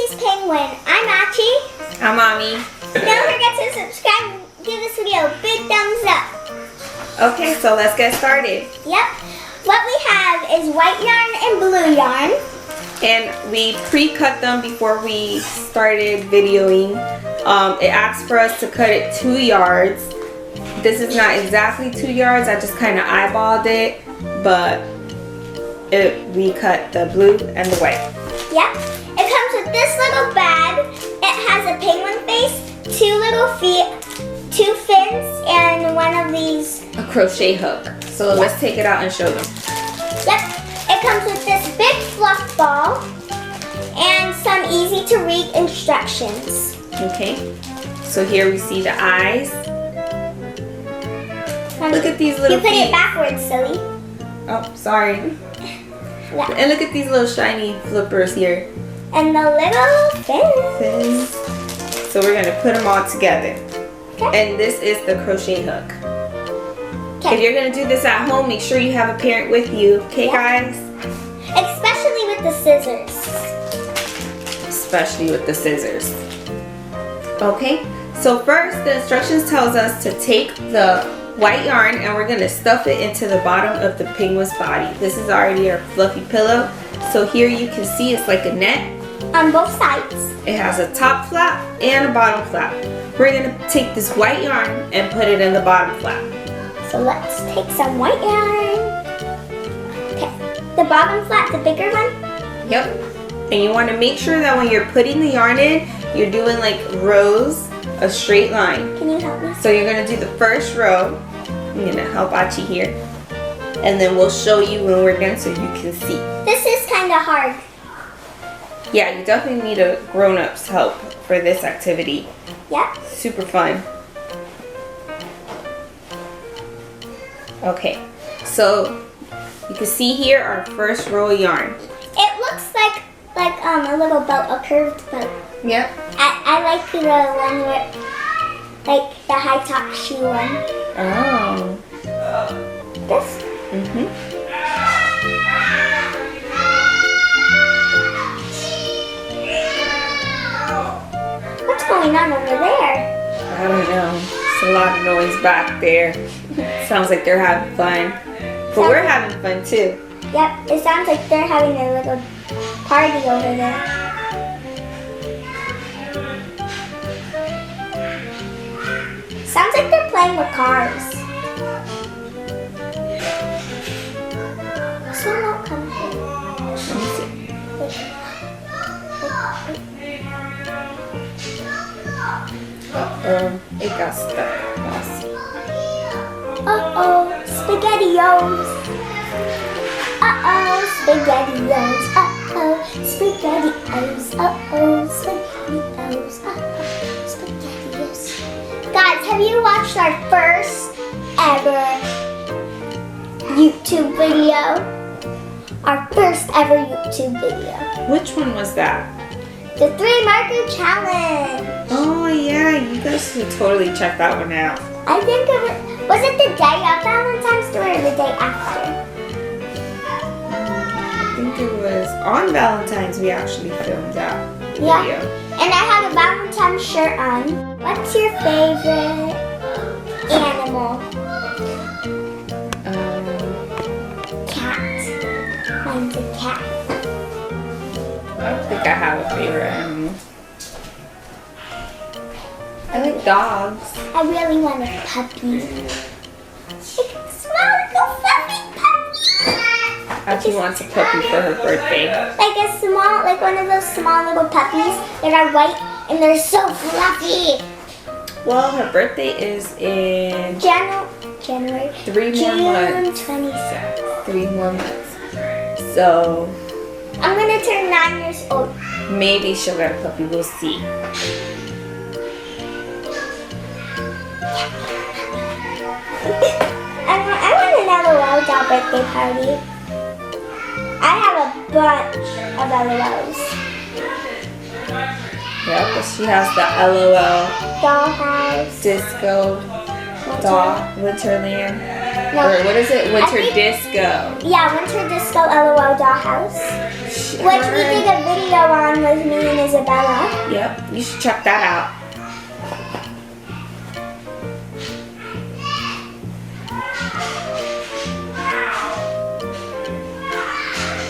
Loopie's Penguin. I'm Achi. I'm Mommy. Don't forget to subscribe and give this video a big thumbs up. Okay, so let's get started. Yep. What we have is white yarn and blue yarn. And we pre-cut them before we started videoing. It asks for us to cut it 2 yards. This is not exactly 2 yards. I just kind of eyeballed it, but we cut the blue and the white. Yep. It comes with this little bag. It has a penguin face, 2 little feet, 2 fins, and one of these. A crochet hook. So let's take it out and show them. Yep. It comes with this big fluff ball and some easy to read instructions. Okay. So here we see the eyes. Look at these little You put feet. it backwards, silly. Oh, sorry. Yeah. And look at these little shiny flippers here. And the little fins. So we're gonna put them all together. Okay. And this is the crochet hook. Okay. If you're gonna do this at home, make sure you have a parent with you. Okay, guys? Especially with the scissors. Especially with the scissors. Okay. So first, the instructions tells us to take the white yarn and we're gonna stuff it into the bottom of the penguin's body. This is already our fluffy pillow. So here you can see it's like a net. On both sides. It has a top flap and a bottom flap. We're gonna take this white yarn and put it in the bottom flap. So let's take some white yarn. Okay. The bottom flap, the bigger one? Yep. And you wanna make sure that when you're putting the yarn in, you're doing like rows, a straight line. Can you help me? So you're gonna do the first row. I'm gonna help Achi here. And then we'll show you when we're done so you can see. This is kind of hard. Yeah, you definitely need a grown-up's help for this activity. Yep. Super fun. Okay, so you can see here our first row of yarn. It looks like a little boat, a curved boat. Yep. I like the one where, like the high top shoe one. Oh. This. What's going on over there? I don't know. It's a lot of noise back there. Sounds like they're having fun. But we're having fun too. Yep, it sounds like they're having a little party over there. Sounds like they're playing with cars. This one won't come here. Let me see. Uh-oh, it got stuck. Let's see. Uh-oh, SpaghettiOs. Uh-oh, SpaghettiOs. Uh-oh, SpaghettiOs. Uh-oh, SpaghettiOs. Uh-oh, SpaghettiOs. Guys, have you watched our first ever YouTube video? Our first ever YouTube video. Which one was that? The 3 marker challenge. Oh yeah, you guys should totally check that one out. I think of it. Was it the day of Valentine's Day or the day after? I think it was on Valentine's we actually filmed that video. Yeah. And I have a Valentine's shirt on. What's your favorite animal? Cat. Mine's a cat. I don't think I have a favorite animal. I like dogs. I really want a puppy. Like a small little fluffy puppy. Achi wants a puppy for her birthday. Like one of those small little puppies that are white and they're so fluffy. Well, her birthday is in January. 3 more months. June 26th. 3 more months. So I'm gonna turn 9 years old. maybe she'll get a puppy. We'll see. I want another LOL doll birthday party. I have a bunch of LOLs. Yeah, but she has the LOL Dollhouse. Disco Doll Winterland. No. Or what is it? Winter think- Disco. Yeah, Winter Disco LOL Dollhouse. Which we did a video on with me and Isabella. Yep, you should check that out.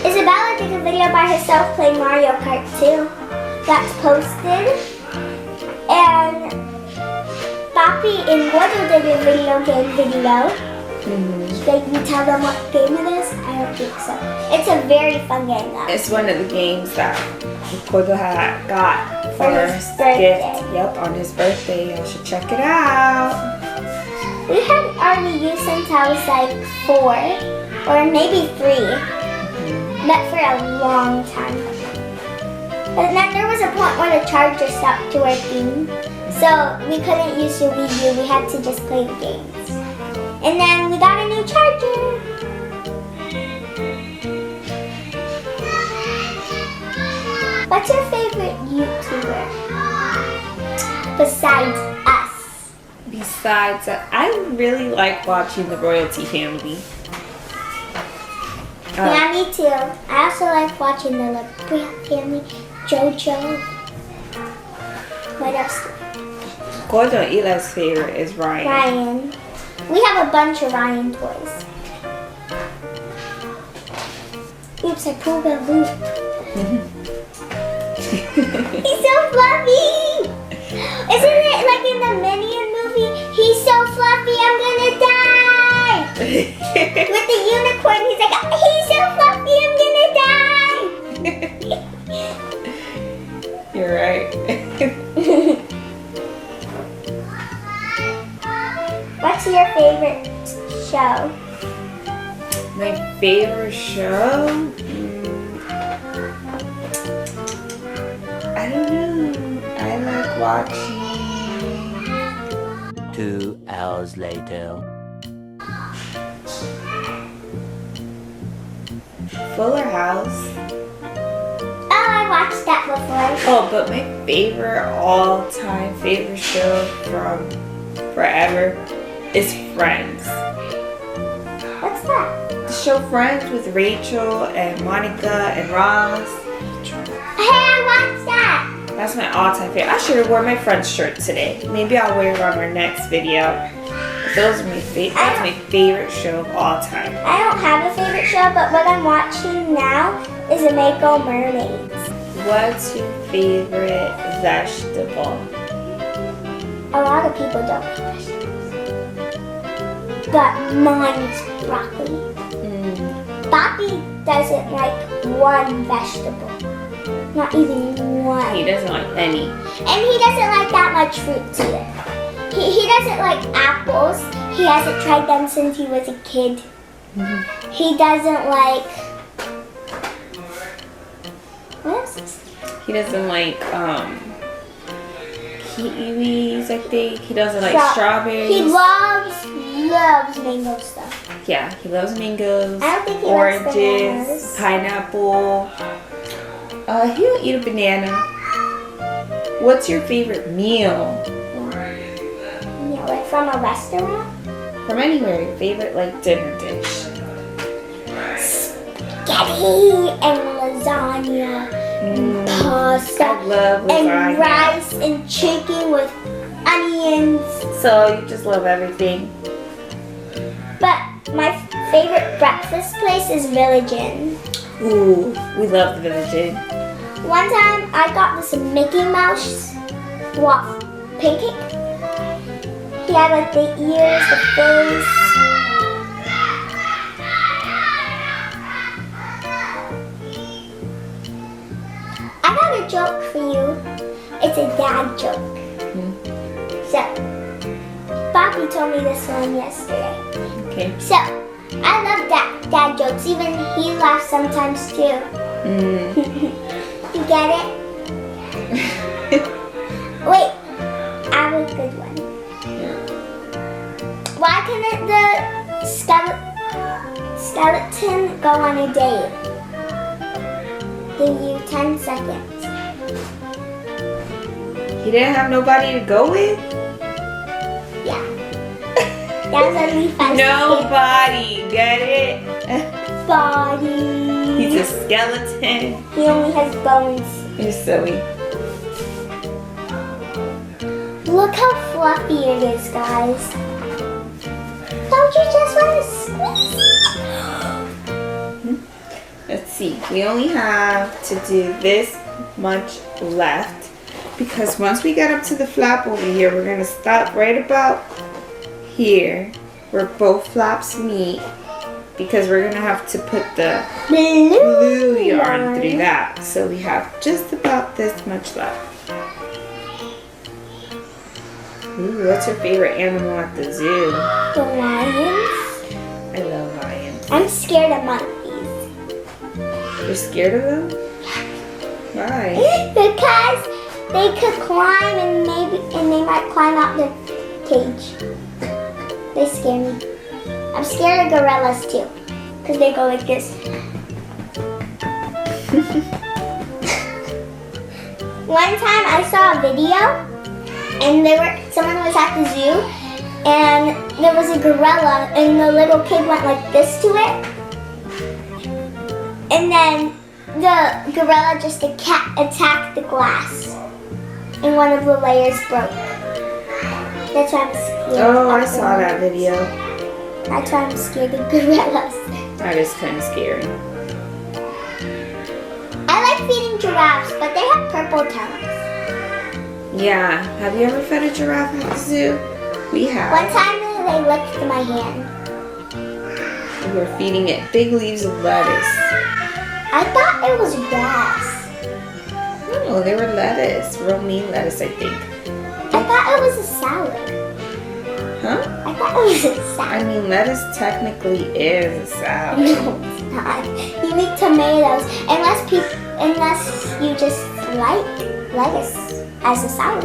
Isabella did a video by herself playing Mario Kart too. That's posted. And Papi and Gordo did a video game video. Did you tell them what game it is? I don't think so. It's a very fun game though. It's one of the games that Gordo had got for his birthday. gift. Yep, on his birthday. You should check it out. We had RVU since I was like 4 or maybe 3. But for a long time. But then there was a point where the charger stopped working. So we couldn't use the Wii U. We had to just play the games. And then we got a new charger. What's your favorite YouTuber? Besides us. Besides that, I really like watching the Royalty family. Yeah, me too. I also like watching the LeBron family, JoJo. What else? Gordo and Eli's favorite is Ryan. Ryan. We have a bunch of Ryan toys. Oops, I pulled a loop. He's so fluffy! Isn't it like in the Minion movie? He's so fluffy, I'm gonna die! With the unicorn, he's like, he's so fluffy, I'm gonna die! You're right. What's your favorite show? My favorite show? I don't know. I like watching. 2 hours later. Fuller House. Oh, I watched that before. Oh, but my favorite all-time favorite show from forever is Friends. What's that? The show Friends with Rachel and Monica and Ross. Hey, I watched that. That's my all-time favorite. I should have worn my Friends shirt today. Maybe I'll wear it on our next video. But those are my that's my favorite show of all time. I don't have a favorite show, but what I'm watching now is Mako Mermaids. What's your favorite vegetable? A lot of people don't like vegetables. But mine's broccoli. Papi doesn't like one vegetable. Not even one. He doesn't like any. And he doesn't like that much fruits either. He doesn't like apples. He hasn't tried them since he was a kid. He doesn't like... What else is there? He doesn't like kiwis, I think. He doesn't like strawberries. He loves mango stuff. Yeah, he loves mangoes, I don't think he likes oranges, bananas. pineapple. He'll eat a banana. What's your favorite meal? Yeah, like from a restaurant? From anywhere, your favorite like dinner dish. Spaghetti and lasagna and pasta I love lasagna. and rice and chicken with onions. So you just love everything. But my favorite breakfast place is Village Inn. Ooh, we love the Village Inn. One time I got this Mickey Mouse waffle pancake. He had like the ears, the face. I got a joke for you. It's a dad joke. So, Bobby told me this one yesterday. Okay. So, I love dad jokes. Even he laughs sometimes too. You get it? Wait, I have a good one. Why couldn't the skeleton go on a date? Give you 10 seconds. He didn't have nobody to go with? Yeah. That was only 5 seconds. Nobody, get it? Body. He's a skeleton. He only has bones. You're silly. Look how fluffy it is, guys. Don't you just want to squeeze it? Let's see. We only have to do this much left because once we get up to the flap over here, we're going to stop right about here where both flaps meet because we're going to have to put the blue yarn through that. So we have just about this much left. Ooh, what's your favorite animal at the zoo? The lions. I love lions. I'm scared of monkeys. You're scared of them? Why? Because they could climb and they might climb out the cage. They scare me. I'm scared of gorillas too, because they go like this. One time I saw a video, and someone was at the zoo, and there was a gorilla, and the little kid went like this to it, and then the gorilla just attacked the glass, and one of the layers broke. That's why I'm scared. Oh, I saw that video. That's why I'm scared of gorillas. That is kind of scary. I like feeding giraffes, but they have purple tongues. Yeah. Have you ever fed a giraffe at the zoo? We have. One time they licked my hand. We were feeding it big leaves of lettuce. I thought it was grass. No, they were lettuce. Romaine lettuce, I think. I thought it was a salad. Huh? I thought it was a I salad. mean, lettuce technically is a salad. No, it's not. You make tomatoes unless you just like lettuce as a salad,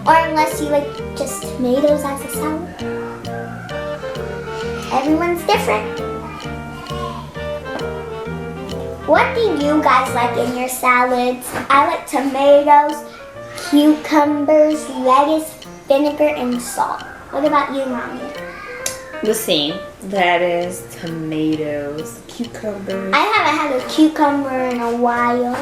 or unless you like just tomatoes as a salad. Everyone's different. What do you guys like in your salads? I like tomatoes, cucumbers, lettuce, vinegar, and salt. What about you, Mommy? The same. Lettuce, tomatoes, cucumbers, I haven't had a cucumber in a while.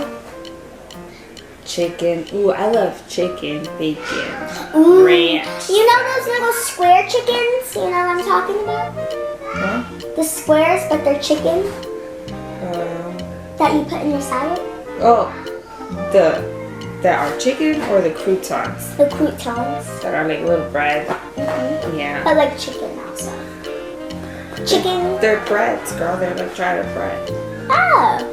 chicken. Ooh, I love chicken, bacon, Ooh. ranch. You know those little square chickens? You know what I'm talking about? Huh? The squares, but they're chicken that you put in your salad? Oh, that are chicken or the croutons The croutons. that are like little bread. Mm-hmm. Yeah. But like chicken also. Chicken. They're breads, girl. They're like dry bread. Oh.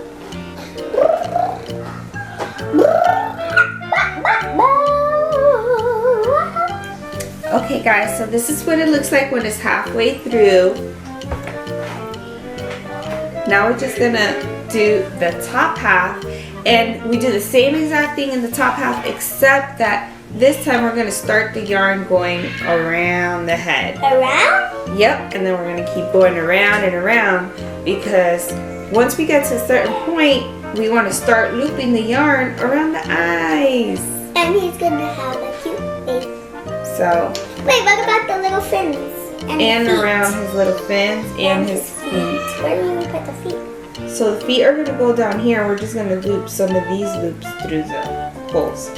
Okay, guys. So this is what it looks like when it's halfway through. Now we're just gonna do the top half, and we do the same exact thing in the top half, except that this time we're gonna start the yarn going around the head. Around? Yep, and then we're gonna keep going around and around, because once we get to a certain point, we want to start looping the yarn around the eyes. And he's gonna have a cute face. So, Wait, what about the little fins? and the feet? around his little fins and his feet. Where do you put the feet? So the feet are gonna go down here. We're just gonna loop some of these loops through the holes.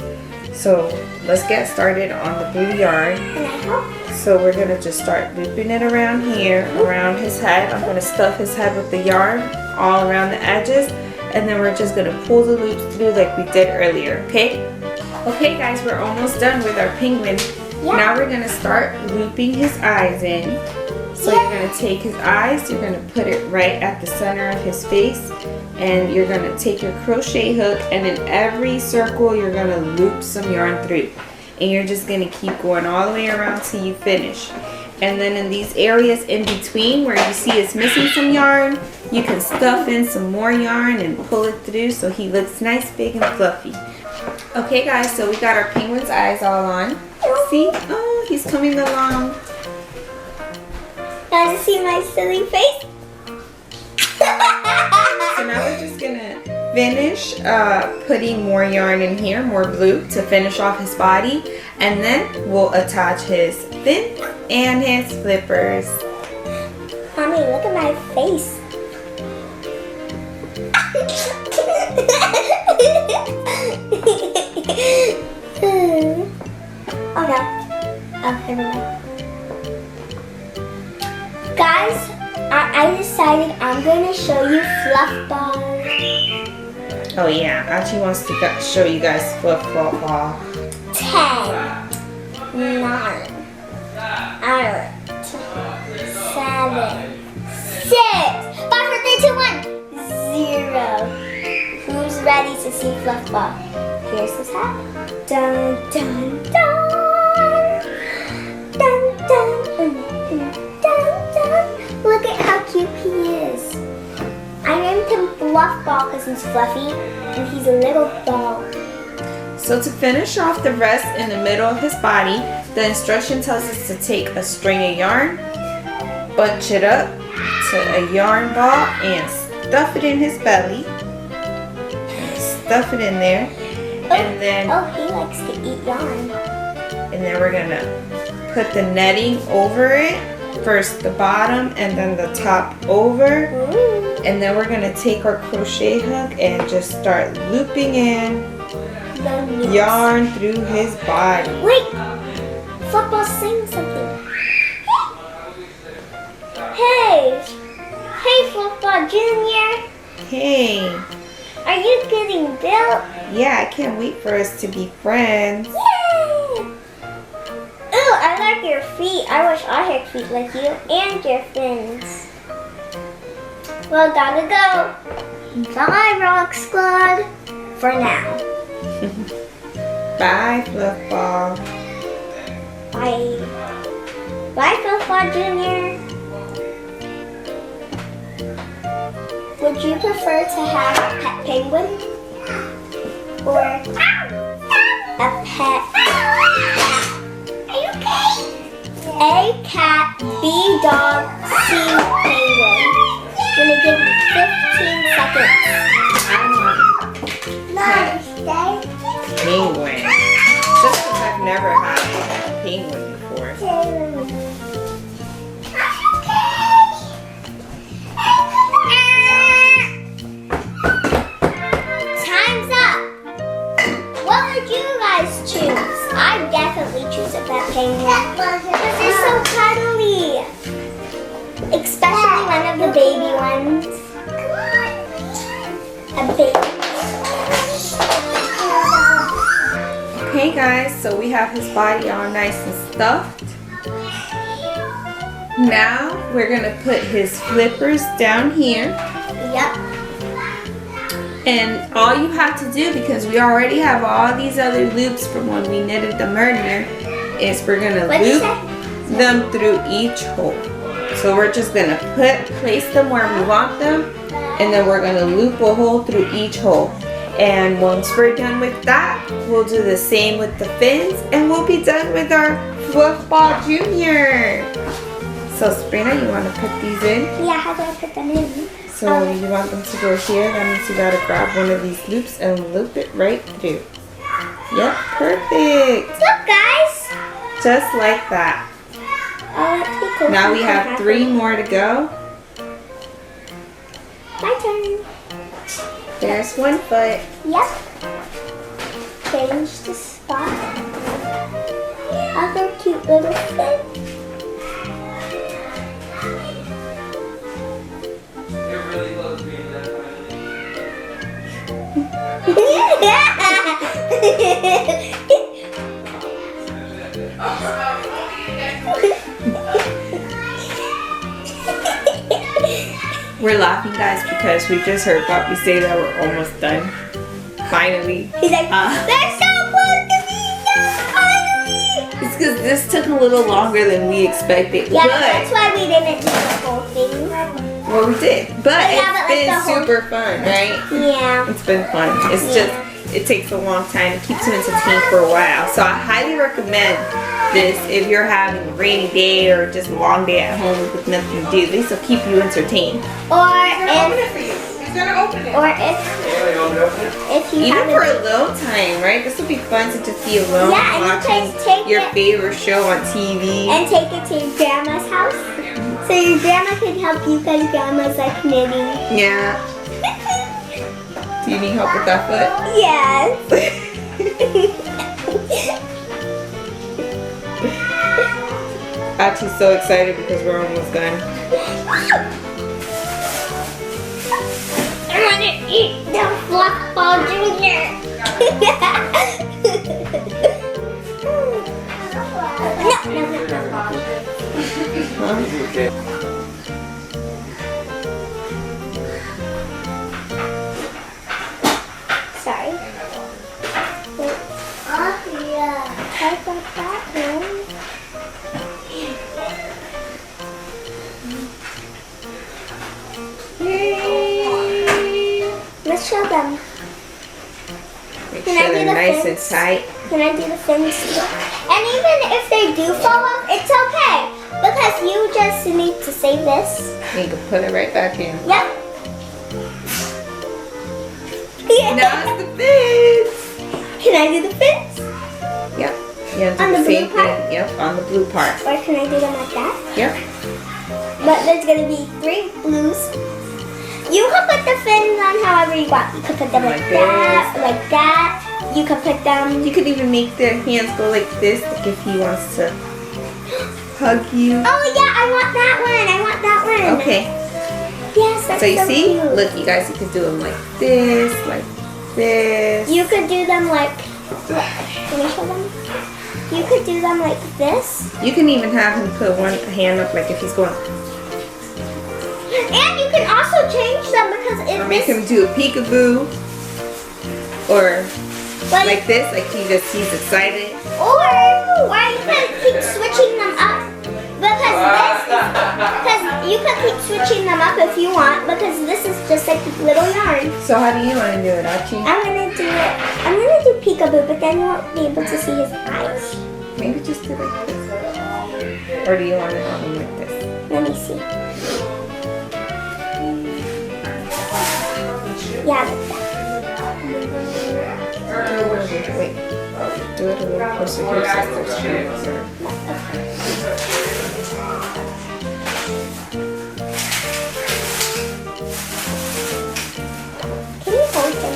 So let's get started on the blue yarn. Can I help? So we're gonna just start looping it around here, around his head. I'm gonna stuff his head with the yarn all around the edges, and then we're just gonna pull the loops through like we did earlier, okay? Okay guys, we're almost done with our penguin. Yeah. Now we're gonna start looping his eyes in. So you're gonna take his eyes, you're gonna put it right at the center of his face, and you're gonna take your crochet hook, and in every circle you're gonna loop some yarn through. And you're just gonna keep going all the way around till you finish. And then in these areas in between where you see it's missing some yarn, you can stuff in some more yarn and pull it through so he looks nice, big, and fluffy. Okay guys, so we got our penguin's eyes all on. See? Oh, he's coming along. Now to see my silly face. So now we're just gonna finish putting more yarn in here, more blue to finish off his body, and then we'll attach his fin and his flippers. Mommy, look at my face. Okay. Oh, never mind. Guys, I decided I'm going to show you fluff balls. Oh yeah, Achi wants to show you guys fluff ball. 10, 9, 8, 7, 6, 5, 4, 3, 2, 1, 0. Who's ready to see fluff ball? Here's his hat. Dun, dun, dun. Dun, dun, dun, dun, dun. Look at how cute he is. I named him Fluff Ball because he's fluffy and he's a little ball. So to finish off the rest in the middle of his body, the instruction tells us to take a string of yarn, bunch it up to a yarn ball and stuff it in his belly. Stuff it in there. And then he likes to eat yarn. And then we're gonna put the netting over it. First the bottom and then the top over. Ooh. And then we're gonna take our crochet hook and just start looping in yarn through his body. Wait! Fluffball, sing something. Hey! Hey, Fluffball Jr. Hey! Are you getting built? Yeah, I can't wait for us to be friends. Yay! Ooh, I like your feet. I wish I had feet like you and your fins. Well, gotta go. Bye, Rock Squad. For now. Bye, Fluffball. Bye. Bye, Fluffball Jr. Would you prefer to have a pet penguin? Or a pet... Are you okay? A cat, B dog, C penguin. I'm gonna give you 15 seconds. Penguin. Just because I've never had a penguin before. Time's up. What would you guys choose? I definitely choose a pet penguin because they're so cuddly. Especially one of the baby ones. A baby. Okay guys, so we have his body all nice and stuffed. Now we're gonna put his flippers down here. Yep. And all you have to do, because we already have all these other loops from when we knitted them earlier, is we're gonna loop them through each hole. So we're just gonna place them where we want them, and then we're gonna loop a hole through each hole. And once we're done with that, we'll do the same with the fins, and we'll be done with our Fluffball Jr. So Sabrina, you want to put these in? Yeah, how do I put them in? So you want them to go here, that means you gotta grab one of these loops and loop it right through. Yep, perfect. Look, guys. Just like that. Oh, let's be cool. Now we have 3 more to go. My turn. There's one foot. Yep. Change the spot. Other cute little fin. We're laughing, guys, because we just heard Poppy say that we're almost done. Finally. He's like, they're so close to me now, finally! It's because this took a little longer than we expected. Yeah, but that's why we didn't do the whole thing. well, we did. But yeah, but it's like been super fun, right? Yeah. It's been fun. It's just, it takes a long time. It keeps you entertained for a while. So I highly recommend this if you're having a rainy day or just a long day at home with nothing to do. This will keep you entertained. Or if you Even have for alone time, right? This would be fun to just be alone Yeah, and you watching guys take your it- favorite show on TV. and take it to your grandma's house. So your grandma can help you because grandma's like knitting. Yeah. Do you need help with that foot? Yes. Achi's so excited because we're almost done. I want to eat the fluff ball junior. No. Sorry. Wait. Oh, yeah. I got that one. Yay! Let's show them. Make Can I sure do they're the nice fins? and tight. Can I do the fins too? And even if they do fall off, it's okay. Because you just need to save this. You can put it right back in. Yep. Now it's the fins. Can I do the fins? Yep. You have to On do the the same blue part? thing. Yep, on the blue part. Or can I do them like that? Yep. But there's gonna be 3 blues. You can put the fins on however you want. You can put them like that, like that. You can put them. You could even make their hands go like this, like if he wants to hug you. Oh yeah, I want that one. I want that one. Okay. Yes, that's So you see? cute. Look, you guys, you could do them like this, like this. You could do them like. Let me show them. You could do them like this. You can even have him put one hand up, like if he's going. And you can also change them because Or if make him this. do a peekaboo. Or But like this, like he's excited. Or you can keep switching them up because you can keep switching them up if you want because this is just like little yarn. So how do you want to do it, Achi? I'm gonna do peekaboo, but then you won't be able to see his eyes. Maybe just do like this. Or do you want it on him like this? Let me see. Yeah, like that. Wait. Do it a little closer here so it's closer. Can you hold them?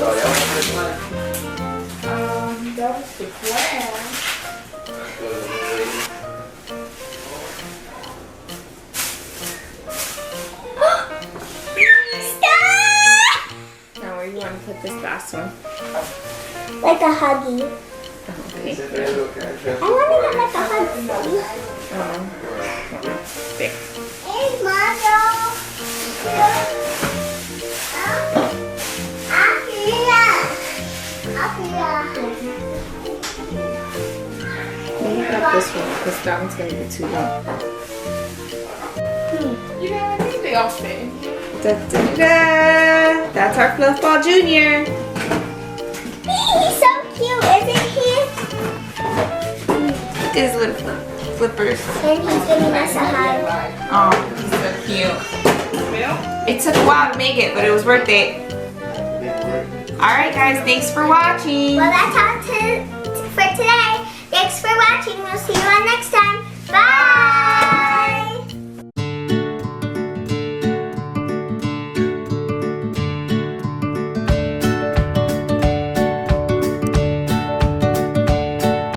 That was the plan. Stop! Now where you want to put this last one? Like a huggy. Okay. I want it like a huggy. There. Hey, Mother. Maybe put up this one because that one's going to be too long. You know, I think they all fit. Da, da, da, da. That's our Fluff Ball Junior. He's so cute, isn't he? Look at his little flippers. And he's giving us a hug. Oh, he's so cute. It took a while to make it, but it was worth it. Alright guys, thanks for watching. Well, that's how to